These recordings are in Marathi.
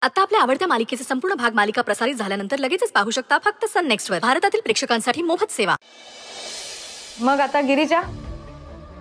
आता आपल्या आवडत्या मालिकेचे संपूर्ण भाग मालिका प्रसारित झाल्यानंतर लगेचच पाहू शकता फक्त सन नेक्स्ट वर. भारतातील प्रेक्षकांसाठी मोफत सेवा. मग आता गिरिजा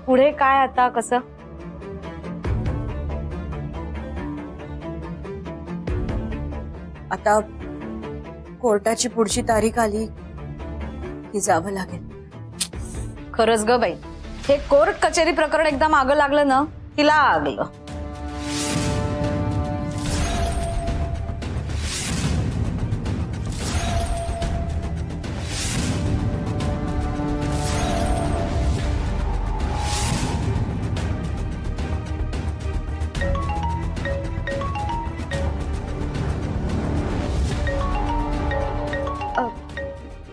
पुढे काय आता कसं? आता कोर्टाची पुढची तारीख आली की जावं लागेल. खरंच ग बाई, हे कोर्ट कचेरी प्रकरण एकदा मागं लागलं ना की लागलं.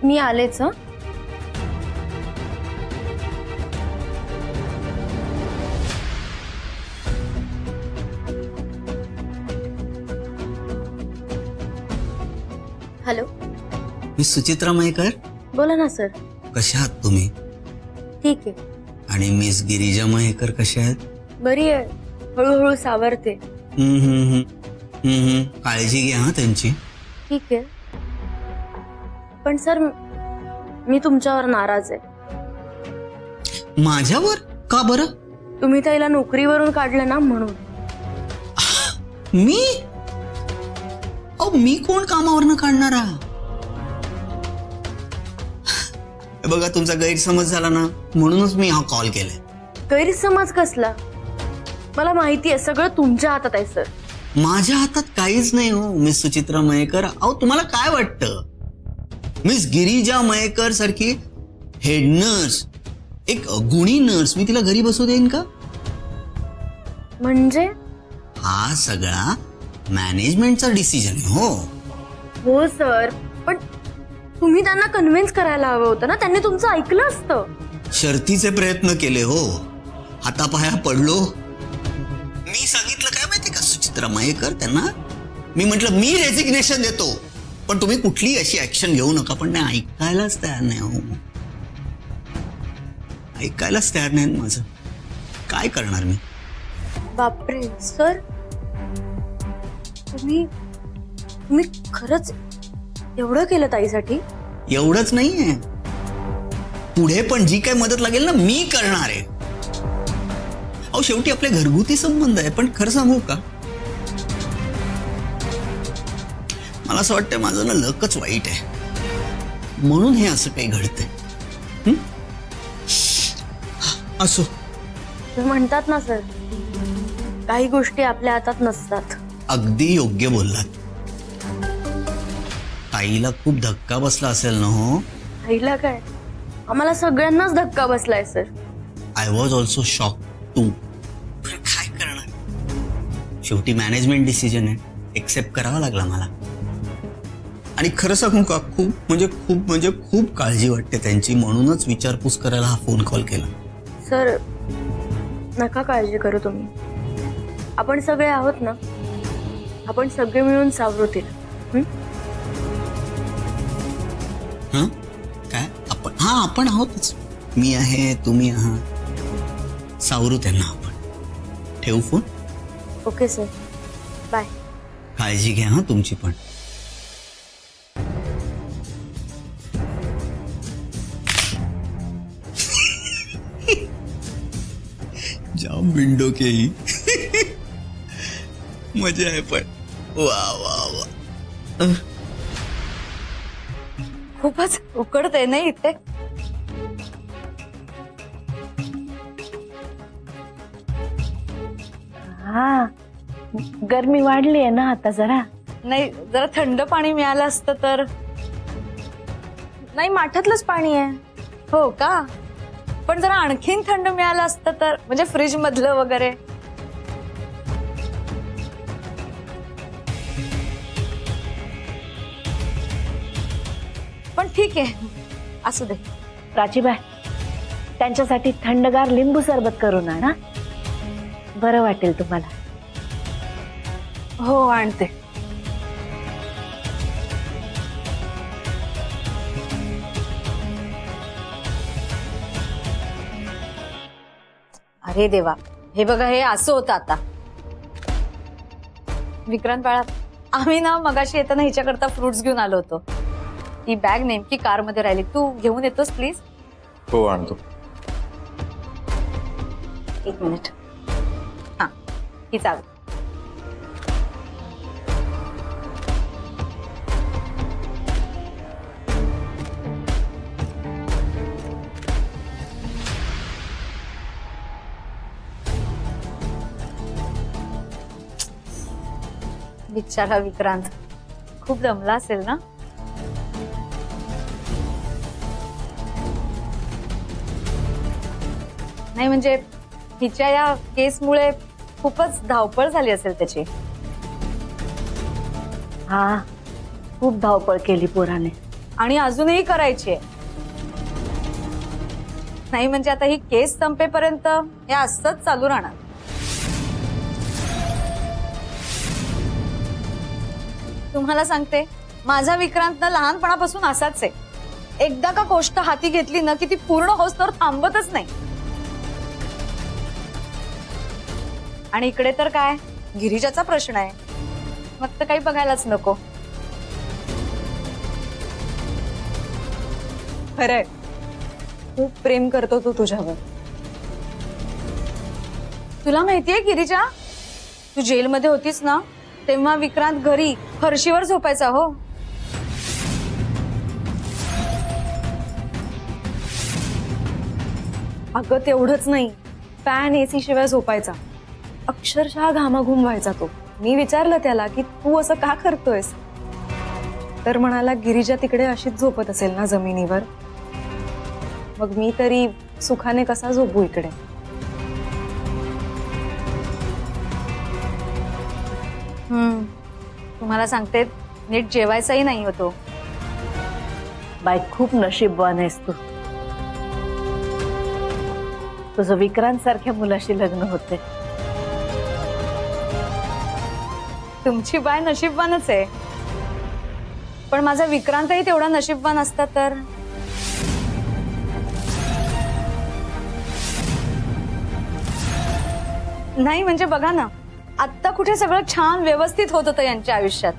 मी आलेच. हॅलो, मी सुचित्रा मयेकर. बोला ना सर. कशा आहात तुम्ही? ठीक आहे. आणि मिस गिरिजा मयेकर कशा आहेत? बरी आहे, हळूहळू सावरते. काळजी घ्या हा त्यांची. ठीक आहे, पण सर मी तुमच्यावर नाराज आहे. माझ्यावर का बरं? तुम्ही त्याला नोकरीवरून काढलं ना म्हणून. मी? मी कोण कामावरनं काढणारा? बघा, तुमचा गैरसमज झाला ना म्हणूनच मी हा कॉल केलाय. गैरसमज कसला? मला माहिती आहे सगळं तुमच्या हातात आहे सर. माझ्या हातात काहीच नाही हो मिस सुचित्रा मयेकर. तुम्हाला काय वाटतं मिस गिरिजा मयेकर सारखी हेड नर्स, एक गुणी नर्स, मी तिला घरी बसू देईन का? म्हणजे हा सगळा मॅनेजमेंटचा डिसिजन आहे. हो सर, पण तुम्ही त्यांना कन्व्हिन्स करायला हवं होतं ना. त्यांनी तुमचं ऐकलं असतं. शर्तीचे प्रयत्न केले हो, हातापाया पडलो. मी सांगितलं काय माहिती का सुचित्रा मयेकर त्यांना, मी म्हटलं मी रेजिग्नेशन देतो पण तुम्ही कुठली अशी ऍक्शन घेऊ नका. पण नाही, ऐकायलाच तयार नाही हो, ऐकायलाच तयार नाही. माझं काय करणार मी? बापरे सर, तुम्ही खरंच एवढं केलं ताईसाठी? एवढंच नाहीये, पुढे पण जी काय मदत लागेल ना मी करणार आहे. शेवटी आपले घरगुती संबंध आहे. पण खरं सांगू का, मला असं वाटतं माझं ना लकच वाईट आहे म्हणून हे असं काही घडतंय. असो, तुम्ही म्हणतात ना सर, काही गोष्टी आपल्या हातात नसतात. अगदी योग्य बोललात. ताईला खूप धक्का बसला असेल ना हो? आईला काय, आम्हाला सगळ्यांनाच धक्का बसलाय sir. I was also shock too. काय करणार, शेवटी मॅनेजमेंट डिसिजन आहे, एक्सेप्ट करावा लागला मला. आणि खरं सांगू का, खूप खूप काळजी वाटते त्यांची, म्हणूनच विचारपूस करायला हा फोन कॉल केला. सर नका काळजी करू तुम्ही, आपण सगळे आहोत ना. आपण सगळे मिळून सावरू तिला. काय आपण? आपण आहोतच. मी आहे, तुम्ही आहात, सावरू त्यांना आपण. ठेवू फोन? Okay sir, bye. काळजी घ्या हा तुमची पण. जाम विंडो के ही मजा आहे पण. वा वा वा, खूपच उकडते नाही इथे. हा, गरमी वाढली आहे ना आता जरा. नाही, जरा थंड पाणी मिळालं असतं तर. नाही, माठातलंच पाणी आहे. हो का? पण जरा आणखीन थंड मिळालं असतं तर, म्हणजे फ्रीज मधलं वगैरे. पण ठीक आहे, असू दे. प्राचीबाई, त्यांच्यासाठी थंडगार लिंबू सरबत करून आणा, बरं वाटेल तुम्हाला. हो, आणते. अरे देवा, हे बघा, हे असं होतं आता. विक्रांत बाळा, आम्ही ना मगाशी येताना हिच्याकरता फ्रुट्स घेऊन आलो होतो. ही बॅग नेमकी कार मध्ये राहिली. तू घेऊन येतोस प्लीज? हो आणतो. एक मिनिट. हा, ही चाल. बिचारा विक्रांत खूप दमला असेल ना. नाही म्हणजे हिच्या या केसमुळे खूपच धावपळ झाली असेल त्याची. हा, खूप धावपळ केली पोराने. आणि अजूनही करायची आहे. नाही म्हणजे आता ही केस संपेपर्यंत हे असंच चालू राहणार. तुम्हाला सांगते, माझा विक्रांत ना लहानपणापासून असाच आहे. एकदा का गोष्ट हाती घेतली ना की ती पूर्ण होस तर थांबतच नाही. आणि इकडे तर काय गिरिजाचा प्रश्न आहे, मग तर काही बघायलाच नको. खरंय, खूप प्रेम करतो तू तुझ्यावर. तुला माहितीये गिरिजा, तू जेलमध्ये होतीस ना तेव्हा विक्रांत घरी फरशीवर झोपायचा. हो, अगं तेवढंच नाही, फॅन एसी शिवाय झोपायचा. अक्षरशः घामाघूम व्हायचा तो. मी विचारलं त्याला की तू असं का करतोयस, तर म्हणाला गिरिजा तिकडे अशीच झोपत असेल ना जमिनीवर, मग मी तरी सुखाने कसा झोपू इकडे. तुम्हाला सांगते, नीट जेवायचाही नाही होतो. बाई खूप नशीबवान आहेस तू. तुझं विक्रांत सारख्या मुलाशी लग्न होते. तुमची बाय नशीबवानच आहे, पण माझा विक्रांतही तेवढा नशीबवान असता तर. नाही म्हणजे बघा ना, आत्ता कुठे सगळं छान व्यवस्थित होत होतं यांच्या आयुष्यात.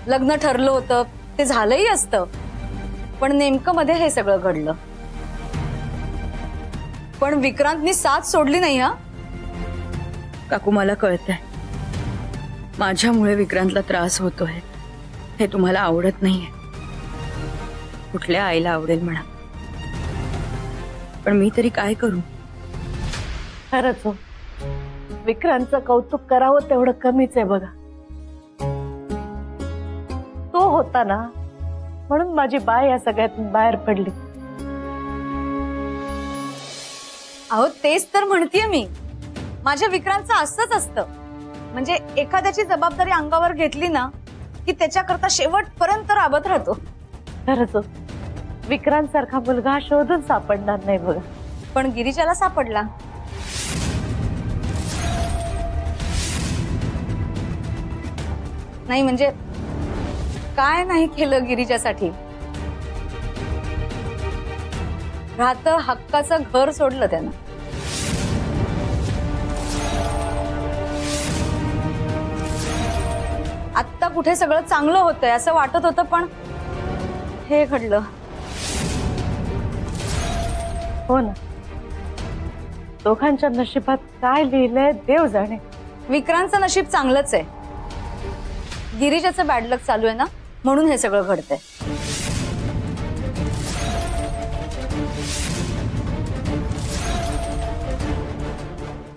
लग्न ठरलं होतं, ते झालंही असतं, पण नेमकं मध्ये हे सगळं घडलं. पण विक्रांतनी साथ सोडली नाही. हा काकू, मला कळतंय माझ्यामुळे विक्रांतला त्रास होतोय. हे तुम्हाला आवडत नाहीये. कुठल्या आईला आवडेल म्हणा, पण मी तरी काय करू. खरंच हो, विक्रांतचं कौतुक करावं तेवढं कमीच आहे बघा. तो होता ना म्हणून माझी बाय या सगळ्यातून बाहेर पडली. अहो तेच तर म्हणतीये मी, माझ्या विक्रांतचं असंच असतं. म्हणजे एखाद्याची जबाबदारी अंगावर घेतली ना की त्याच्याकरता शेवटपर्यंत राबत राहतो. खरंच हो, विक्रांत सारखा मुलगा शोधून सापडणार नाही बघा. पण गिरिजाला सापडला. नाही म्हणजे काय नाही केलं गिरिजासाठी. राहतं हक्काचं घर सोडलं त्यानं. आत्ता कुठे सगळं चांगलं होतंय असं वाटत होतं, पण हे घडलं. हो ना, दोघांच्या नशिबात काय लिहिलंय देव जाणे. विक्रांतचं नशीब चांगलंच आहे, गिरिजाचं बॅड लक चालू आहे ना म्हणून हे सगळं घडतंय.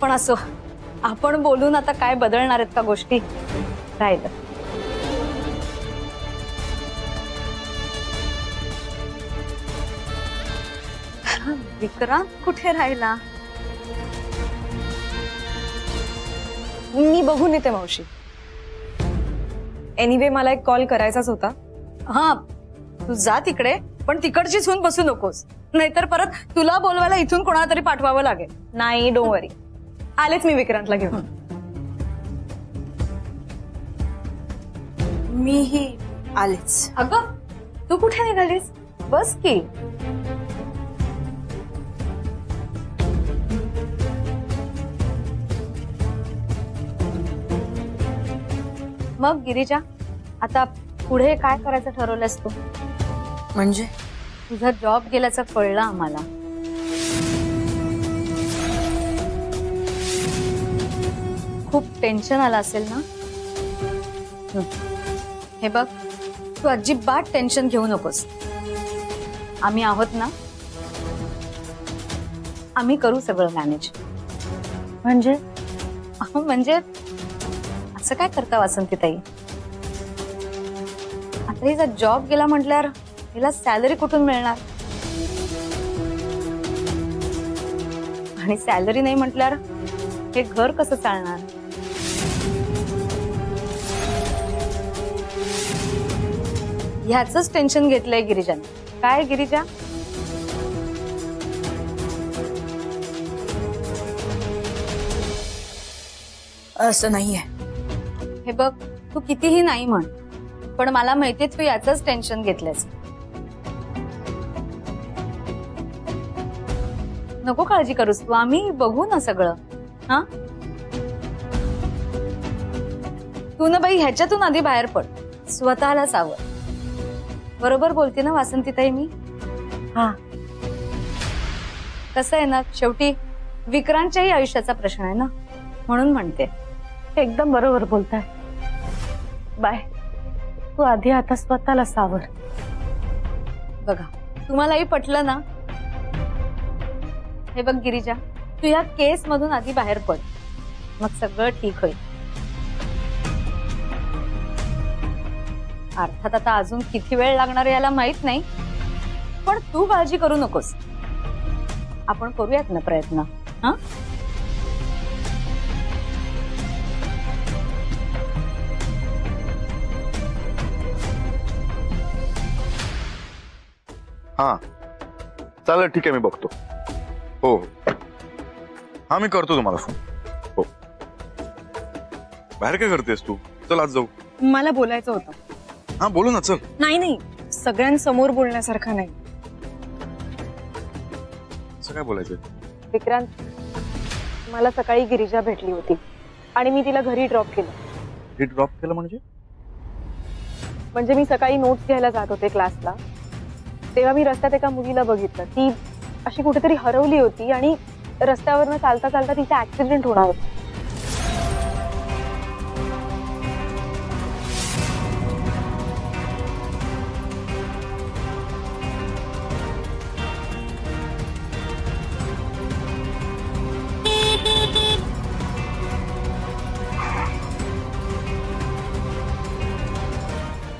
पण असो, आपण बोलून आता काय बदलणार आहेत का गोष्टी. राहिलं विक्रांत कुठे राहिला. मी बघून येते मावशी. एनिवे मला एक कॉल करायचाच होता. हा, तू जा तिकडे, पण तिकडचीच होऊन बसू नकोस, नाहीतर परत तुला बोलवायला इथून कोणाला तरी पाठवावं लागेल. नाही, डोंट वरी, आलेच मी विक्रांतला घेऊन. मीही आलेच. अगं तू कुठे निघालीस, बस की. मग गिरिजा, आता पुढे काय करायचं ठरवलंस तू? म्हणजे तुझा जॉब गेल्याचं कळलं आम्हाला. खूप टेन्शन आलं असेल ना? हे बघ, तू अजिबात टेन्शन घेऊ नकोस. आम्ही आहोत ना, आम्ही करू सगळं मॅनेज. म्हणजे म्हणजे असं काय करता वासंतीताई? आता हिचा जॉब गेला म्हटल्यावर हिला सॅलरी कुठून मिळणार? आणि सॅलरी नाही म्हटल्यावर हे घर कसं चालणार? ह्याच टेन्शन घेतलंय गिरिजाने. काय गिरिजा? असं नाहीये. हे बघ, तू कितीही नाही म्हण, पण मला माहितीये तू याच टेन्शन घेतलंयस. नको काळजी करूस तू, आम्ही बघू ना सगळं. हा, तू ना बाई ह्याच्यातून आधी बाहेर पड, स्वतःला सावर. बरोबर बोलते ना वासंतीताई मी? हा, कसं आहे ना, शेवटी विक्रांतच्याही आयुष्याचा प्रश्न आहे ना, म्हणून म्हणते. एकदम बरोबर बोलताय बाय. तू आधी आता स्वतःला सावर. बघा, तुम्हालाही पटलं ना? हे बघ गिरिजा, तू या केस मधून आधी बाहेर पड, मग सगळं ठीक होईल. अर्थात आता अजून किती वेळ लागणार याला माहित नाही, पण तू काळजी करू नकोस. आपण करूयात ना प्रयत्न. हा, हा चालेल, ठीक आहे, मी बघतो. हो हो, हा मी करतो तुम्हाला फोन. हो, बाहेर काय करतेस तू? चल आज जाऊ. मला बोलायचं होतं. हा बोलू ना, चल. नाही, सगळ्यांसमोर बोलण्यासारखं नाही. असं काय बोलायचंय? विक्रांत, मला सकाळी गिरिजा भेटली होती आणि मी तिला घरी ड्रॉप केलं. हे ड्रॉप केलं म्हणजे? म्हणजे मी सकाळी नोट्स घ्यायला जात होते क्लासला, तेव्हा मी रस्त्यात एका मुलीला बघितलं. ती अशी कुठेतरी हरवली होती आणि रस्त्यावरनं चालता चालता तिचा ऍक्सिडेंट होणार होता.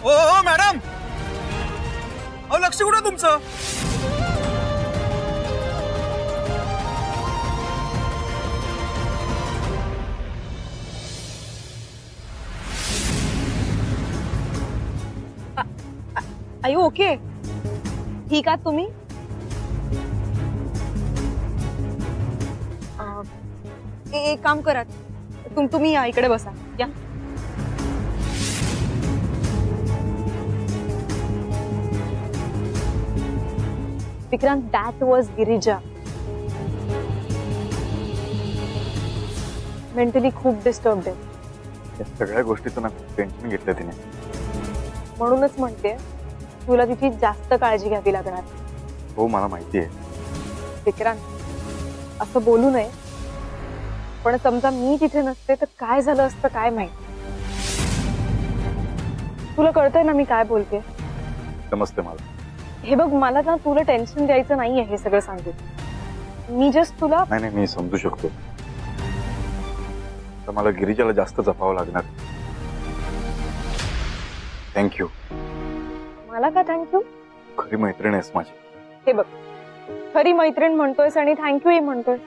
ओ मॅडम, अहो लक्ष कुठं तुमचं? आई ओके? ठीक आहात तुम्ही? एक काम करा, तुम्ही या इकडे बसा. या. Vikrant, that was Girija. Mentally खूप डिस्टर्ब्ड आहे. या सगळ्या गोष्टीचं ना टेन्शन घेतलं तिने. म्हणूनच म्हणते तुला तिची जास्त काळजी घ्यावी लागणार. हो मला माहिती आहे. विक्रांत, असं बोलू नये, पण समजा मी तिथे नसते तर काय झालं असतं काय माहित. तुला कळतंय ना मी काय बोलते? समजते मला. हे बघ, मला ना तुला टेन्शन द्यायचं नाहीये हे सगळं सांगून. मी जस्ट तुला. नाही मी समजू शकतो. तर मला गिरिजाला जास्त जपावं लागणार. थँक्यू. मला का थँक्यू? खरी मैत्रीण आहेस माझी. हे बघ, खरी मैत्रीण म्हणतोयस आणि थँक्यू ही म्हणतोय,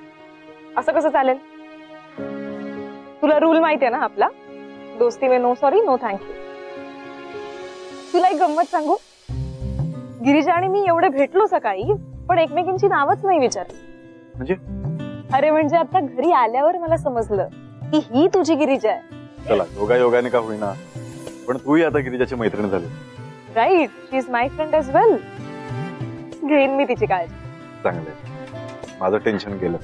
असं कसं चालेल? तुला रूल माहितीये ना आपला, दोस्ती में नो सॉरी नो थँक्यू. तुला एक गंमत सांगू, गिरिजा आणि मी एवढे भेटलो सकाळी, पण एकमेकींची नावच नाही विचारली. म्हणजे? अरे म्हणजे आता घरी आल्यावर मला समजलं की ही तुझी गिरिजा आहे. चला, योगायोगाने का होईना, पण तूही आता गिरिजाची मैत्रीण झाली. Right, she is my friend as well. घेईन मी तिची काळजी. चांगलंय, माझं टेन्शन गेलं.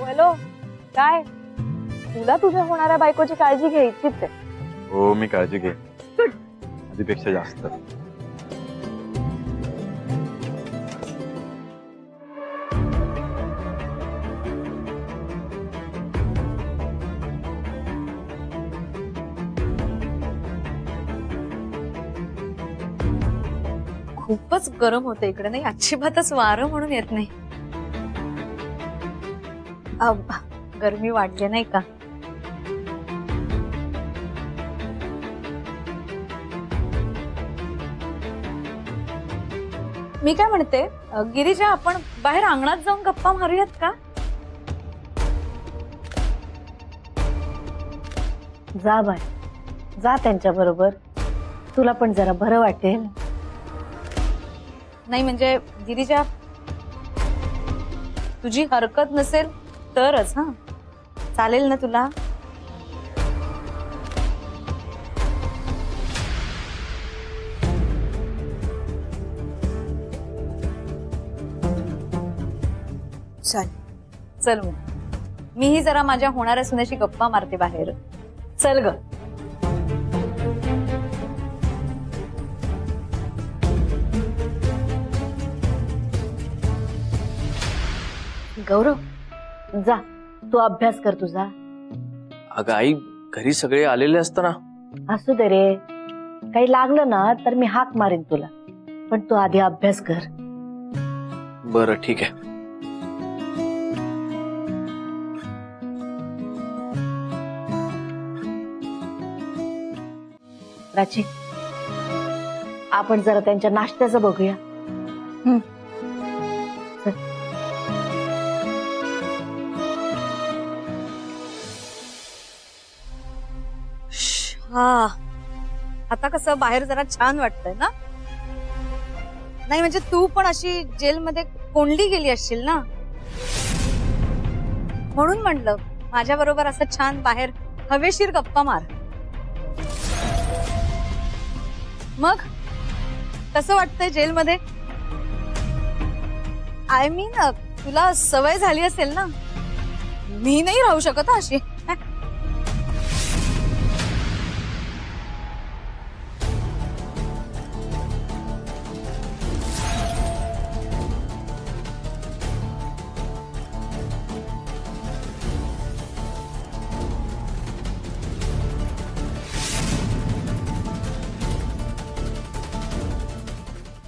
हॅलो, काय तुला तुझ्या होणाऱ्या बायकोची काळजी घ्यायचीच आहे? हो मी काळजी घे. आधीपेक्षा जास्त. खूपच गरम होतं इकडे, नाही अजिबातच वारं म्हणून येत नाही. गरमी वाढली नाही का? मी काय म्हणते, गिरिजा आपण बाहेर अंगणात जाऊन गप्पा मारूयात का? जा बाय, जा त्यांच्या बरोबर, तुला पण जरा बरं वाटेल. नाही म्हणजे गिरिजा, तुझी हरकत नसेल तरच. हा चालेल ना तुला? चल चल, मग मीही जरा माझ्या होणाऱ्या सुनेशी गप्पा मारते बाहेर. चल ग. गौरव, जा तू अभ्यास कर तुझा. अगं आई, घरी सगळे आलेले असताना. असू दे रे, काही लागलं ना तर मी हाक मारेन तुला, पण तू आधी अभ्यास कर. बरं ठीक आहे. प्राची, आपण जरा त्यांच्या नाश्त्याचं बघूया. हा, आता कसं बाहेर जरा छान वाटतंय ना? नाही म्हणजे तू पण अशी जेलमध्ये कोंडली गेली असशील ना, म्हणून म्हणलं माझ्या बरोबर असं छान बाहेर हवेशीर गप्पा मार. मग कसं वाटतंय जेलमध्ये? आय मीन तुला सवय झाली असेल ना? मी नाही राहू शकत अशी.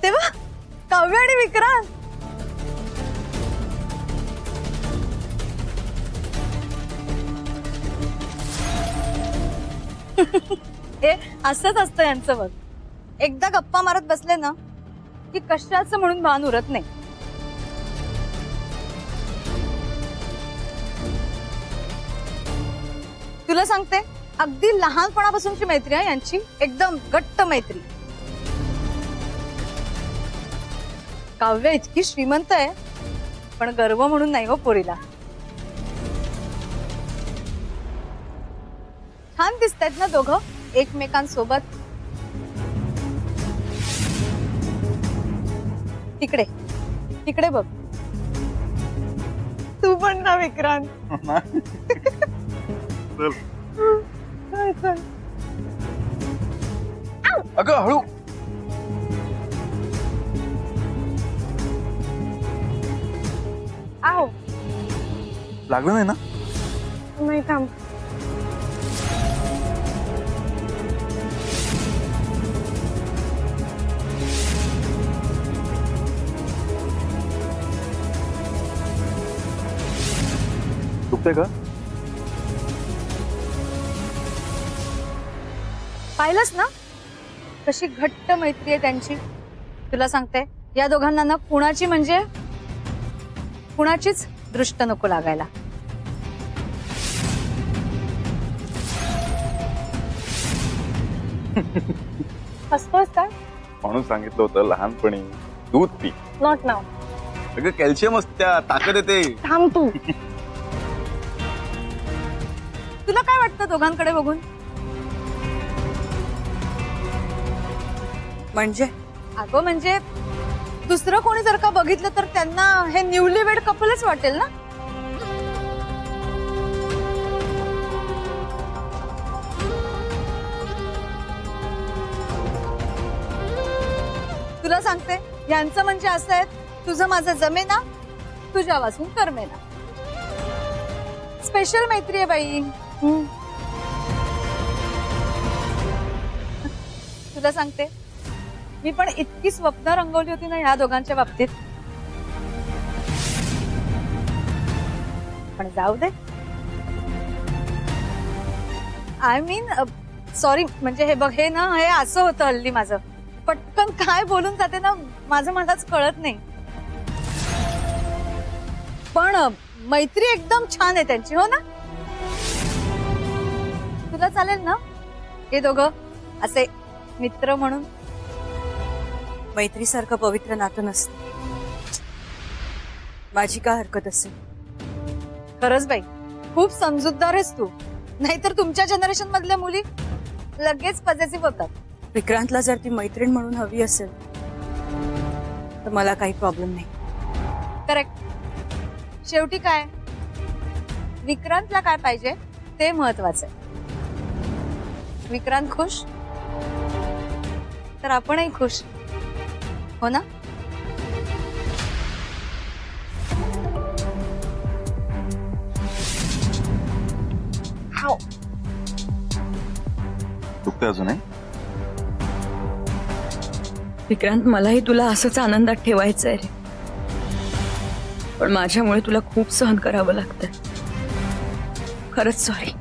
तेव्हा काव्य आणि विक्रांत हे असंच असतं यांचं बघ. एकदा गप्पा मारत बसले ना की कशाचं म्हणून भान उरत नाही. तुला सांगते, अगदी लहानपणापासूनची मैत्री आहे यांची, एकदम घट्ट मैत्री. काव्य इतकी श्रीमंत आहे, पण गर्व म्हणून नाही हो पोरीला. छान दिसतायत ना दोघं एकमेकांसोबत. तिकडे तिकडे बघ. तू पण ना विक्रांत. अगं हळू. आहो, लागलं नाही ना? नाही थांब. दुखतंय का? पाहिलंस ना कशी घट्ट मैत्री आहे त्यांची. तुला सांगते, या दोघांना ना कुणाची म्हणजे कुणाचीच दृष्ट नको लागायला. हसतोस काय? म्हणून सांगितलं होतं लहानपणी दूध पी. नॉट नाव. अगं कॅल्शियम असत्या, ताकद येते. थांब तू. तुला काय वाटतं दोघांकडे बघून? म्हणजे अगं म्हणजे दुसरं कोणी जर का बघितलं तर त्यांना हे न्यूली वेड कपलच वाटेल ना. तुला सांगते, यांचं म्हणजे असं आहे, तुझं माझं जमेना, तुझ्या वाचून करमेना. स्पेशल मैत्री आहे बाई. तुला सांगते, मी पण इतकी स्वप्न रंगवली होती ना ह्या दोघांच्या बाबतीत. पण जाऊ दे. आय मीन सॉरी, म्हणजे हे बघ, हे ना, हे असं होतं हल्ली माझं, पटकन काय बोलून जाते ना, माझं मलाच कळत नाही. पण मैत्री एकदम छान आहे त्यांची, हो ना? तुला चालेल ना हे दोघं असे मित्र म्हणून? मैत्रीसारखं पवित्र नातं नसतं. माझी काय हरकत असेल? खरंच बाई, खूप समजूतदार आहेस तू. नाहीतर तुमच्या जनरेशन मधल्या मुली लगेच पॉझिटिव्ह होतात. विक्रांतला जर ती मैत्रीण म्हणून हवी असेल तर मला काही प्रॉब्लेम नाही. करेक्ट. शेवटी काय, विक्रांतला काय पाहिजे ते महत्वाचं आहे. विक्रांत खुश तर आपणही खुश, हो ना? दुखते अजून आहे? विक्रांत, मलाही तुला असंच आनंदात ठेवायचं आहे रे, पण माझ्यामुळे तुला खूप सहन करावं लागतंय. खरंच सॉरी.